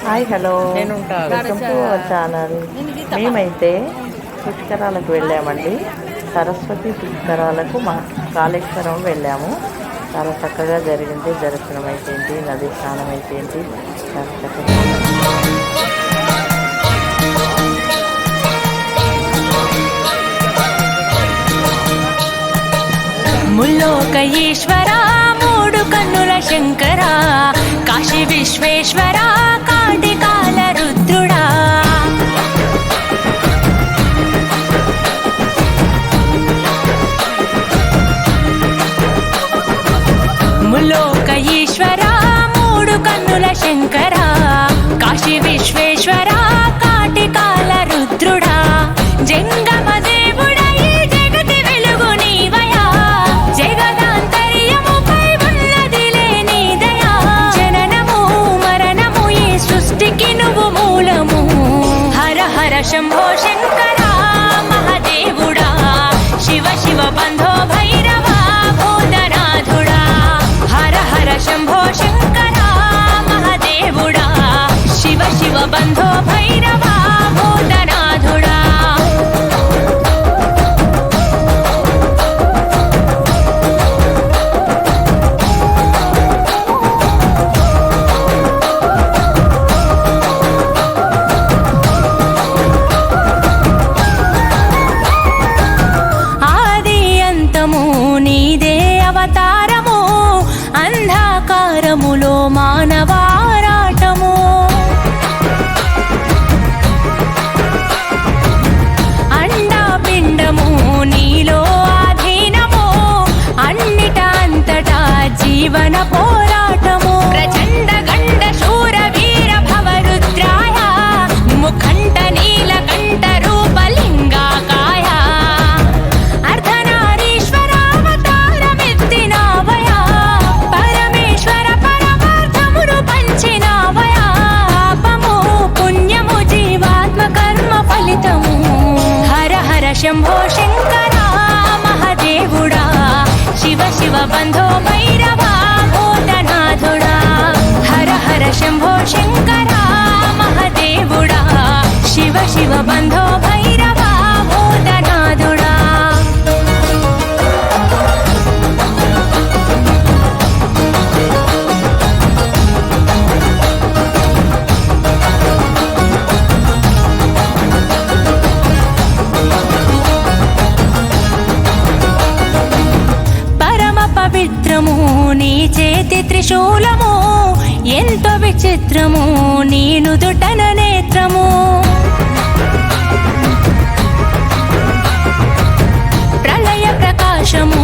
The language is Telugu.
Hi hello, welcome to our channel. మేమైతే పుష్కరాలకు వెళ్ళామండి. సరస్వతి పుష్కరాలకు మా కాళేశ్వరం వెళ్ళాము. చాలా చక్కగా జరిగింది. దర్శనం అయిపోయింది, నది స్నానం అయిపోయింది. చాలా చక్కగా ముల్లోక ఈశ్వర మూడు కన్నుల శంకర, కాశీ విశ్వేశ్వర కాటికాల రుద్రుడా. ముల్లోక ఈశ్వర మూడు కన్నుల శంకర, కాశీ విశ్వేశ్వర కాటికాల రుద్రుడా. జంగమ దేవుడా ఈ జగతి వెలుగు నీవయా, జగదాంతర్యముపై ఉన్నదిలే నీ దయా. జననము మరణము ఈ సృష్టికి నువ్వు మూలము. హర హర శంభో శంకర మహాదేవుడా, శివ శివ బంధో భైరవ భూతనాథుడా. హర హర శంభో శంకర మహాదేవుడా, శివ శివ బంధో భైరవ భూతనాథుడా. ఆది అంతము నీదే అవతారము, అంధకారములో మానవారాటము. అండాపిండము నీలో ఆధీనము, అన్నిట అంతటా జీవన పోరాటము. ప్రచండ గండ శూర వీర భవరుద్రాయ, ముఖంట నీలకంఠ రూపలింగాకాయ. అర్ధనారీశ్వరావతారమెత్తినావయా, పరమేశ్వర పరమార్థమును పంచినావయా. పాపము పుణ్యము జీవాత్మ కర్మ ఫలితము. హర హర శంభో శంకర మహాదేవుడా, శివ శివ బంధో భైరవ భూతనాథుడా. హర హర శంభో శంకర మహాదేవుడా, శివ శివ బంధో భైరవ భూతనాథుడా. పరమ పవిత్రము నీ చేతి త్రిశూలము, ఎంతో విచిత్రము నీ నుదుటన నేత్రము. ప్రళయ ప్రకాశము